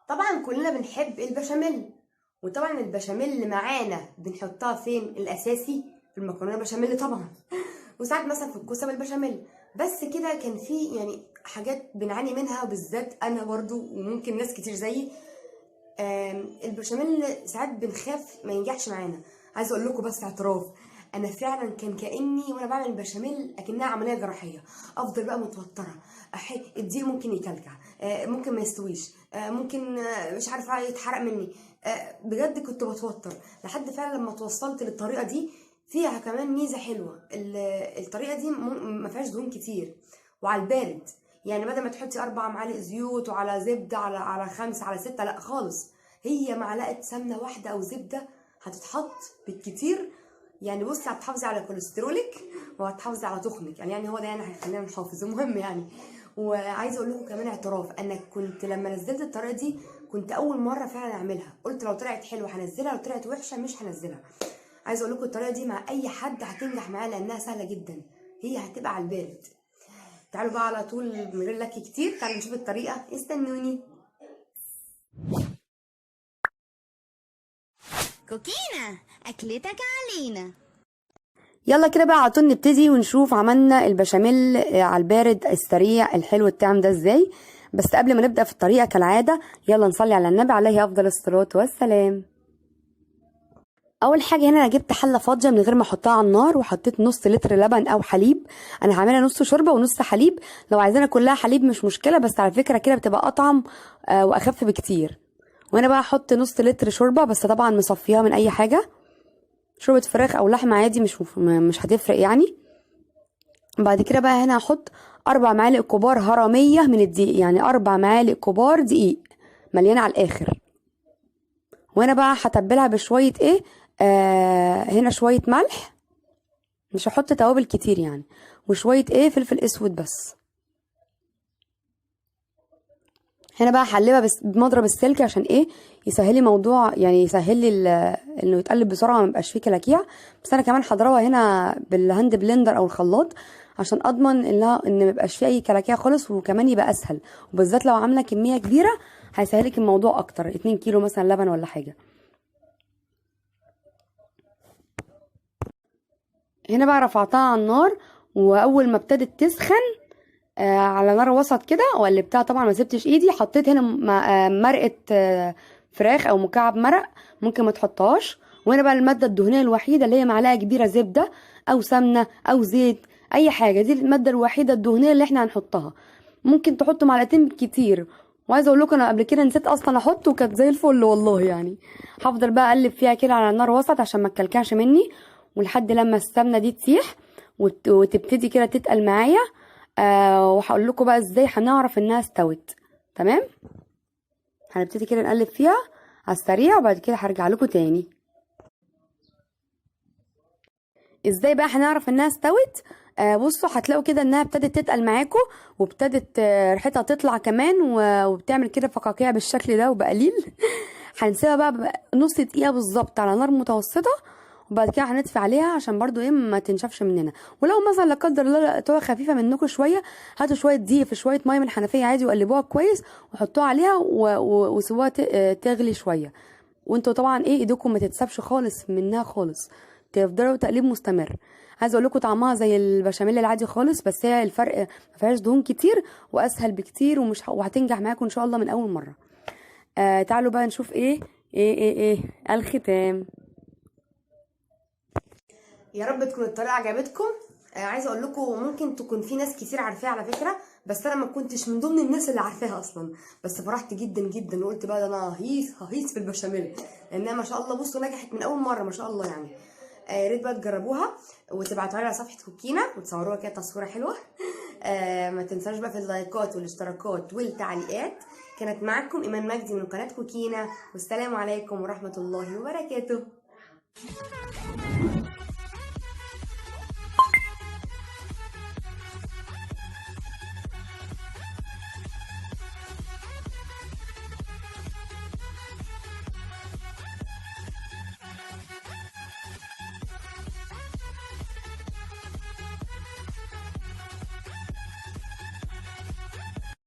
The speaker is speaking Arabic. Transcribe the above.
طبعا كلنا بنحب البشاميل، وطبعا البشاميل معانا بنحطها فين؟ الاساسي في المكرونه بشاميل طبعا، وساعات مثلا في الكوسه بالبشاميل. بس كده كان في يعني حاجات بنعاني منها، وبالذات انا برضو وممكن ناس كتير زيي. البشاميل ساعات بنخاف ما ينجحش معانا. عايزه اقول لكم بس اعتراف، انا فعلا كان كاني وانا بعمل البشاميل اكنها عمليه جراحيه. افضل بقى متوتره، الدقيق ممكن يكلكع، ممكن ما يستويش، ممكن مش عارفه يتحرق مني. بجد كنت بتوتر لحد فعلا لما توصلت للطريقه دي. فيها كمان ميزه حلوه، الطريقه دي ما فيهاش دهون كتير، وعلى البارد. يعني بدل ما تحطي 4 معالق زيوت وعلى زبده على 5 على 6، لا خالص. هي معلقه سمنه واحده او زبده هتتحط بالكتير. يعني بصي هتحافظي على كوليسترولك وهتحافظي على تخنك، يعني هو ده يعني هيخلينا نحافظ. المهم يعني، وعايزه اقول لكم كمان اعتراف، انا كنت لما نزلت الطريقه دي كنت اول مره فعلا اعملها. قلت لو طلعت حلوه هنزلها، لو طلعت وحشه مش هنزلها. عايزه اقول لكم الطريقه دي مع اي حد هتنجح معاه لانها سهله جدا. هي هتبقى على البارد. تعالوا بقى على طول من غير لك كتير، تعالوا نشوف الطريقه، استنوني. كوكينا أكلتك علينا. يلا كده بقى على طول نبتدي ونشوف عملنا البشاميل على البارد السريع الحلو الطعم ده ازاي. بس قبل ما نبدأ في الطريقة كالعادة، يلا نصلي على النبي عليه أفضل الصلاة والسلام. اول حاجه هنا انا جبت حله فاضيه من غير ما احطها على النار، وحطيت نص لتر لبن او حليب. انا هعملها نص شوربه ونص حليب. لو عايزينها كلها حليب مش مشكله، بس على فكره كده بتبقى اطعم واخف بكتير. وهنا بقى احط نص لتر شوربه، بس طبعا مصفيها من اي حاجه، شوربه فراخ او لحمه عادي مش هتفرق يعني. بعد كده بقى هنا هحط 4 معالق كبار هرميه من الدقيق، يعني 4 معالق كبار دقيق مليانه على الاخر. وانا بقى هتبلها بشويه ايه، هنا شويه ملح، مش هحط توابل كتير يعني، وشويه ايه فلفل اسود بس. هنا بقى هقلبها بس بمضرب السلك عشان ايه؟ يسهل لي موضوع، يعني يسهل لي انه يتقلب بسرعه ما يبقاش فيه كلاكيع. بس انا كمان هضربها هنا بالهاند بلندر او الخلاط عشان اضمن ان ما يبقاش فيه اي كلاكيع خالص، وكمان يبقى اسهل. وبالذات لو عامله كميه كبيره هيسهلك الموضوع اكتر، 2 كيلو مثلا لبن ولا حاجه. هنا بقى رفعتها على النار، واول ما ابتدت تسخن على نار وسط كده وقلبتها. طبعا ما سبتش ايدي، حطيت هنا مرقه فراخ او مكعب مرق، ممكن ما تحطهاش. وهنا بقى الماده الدهنيه الوحيده اللي هي معلقه كبيره زبده او سمنه او زيت، اي حاجه. دي الماده الوحيده الدهنيه اللي احنا هنحطها. ممكن تحطوا معلقتين كتير. وعايزه اقول لكم انا قبل كده نسيت اصلا احط، وكانت زي الفل والله يعني. هفضل بقى اقلب فيها كده على نار وسط عشان ما تكلكعش مني، ولحد لما السمنه دي تسيح وتبتدي كده تتقل معايا. وهقول لكم بقى ازاي هنعرف انها استوت. تمام، هنبتدي كده نقلب فيها على السريع، وبعد كده هرجع لكم تاني. ازاي بقى هنعرف انها استوت؟ بصوا هتلاقوا كده انها ابتدت تتقل معاكم، وابتدت ريحتها تطلع كمان، وبتعمل كده فقاقيع بالشكل ده وبقليل. هنسيبها بقى نص دقيقه بالظبط على نار متوسطه، وبعد كده هنطفي عليها عشان برضو ايه ما تنشفش مننا. ولو مثلا لا قدر الله لقيتوها خفيفه منكم شويه، هاتوا شويه دقيق في شويه ميه من الحنفيه عادي وقلبوها كويس، وحطوها عليها وسيبوها تغلي شويه. وانتوا طبعا ايه ايديكم ما تتسابش خالص منها خالص، تفضلوا تقليب مستمر. عايزه اقول لكم طعمها زي البشاميل العادي خالص، بس هي الفرق ما فيهاش دهون كتير واسهل بكتير، وهتنجح معاكم ان شاء الله من اول مره. تعالوا بقى نشوف ايه الختام. يا رب تكون الطريقه عجبتكم. عايزه اقول لكم ممكن تكون في ناس كتير عارفاها على فكره، بس انا ما كنتش من ضمن الناس اللي عارفاها اصلا. بس فرحت جدا جدا وقلت بقى ده انا ههيص في البشاميل، لانها ما شاء الله بصوا نجحت من اول مره ما شاء الله يعني. يا ريت بقى تجربوها وتبعتوها لي على صفحه كوكينا وتصوروها كده تصويره حلوه. ما تنساش بقى في اللايكات والاشتراكات والتعليقات. كانت معكم ايمان مجدي من قناه كوكينا، والسلام عليكم ورحمه الله وبركاته.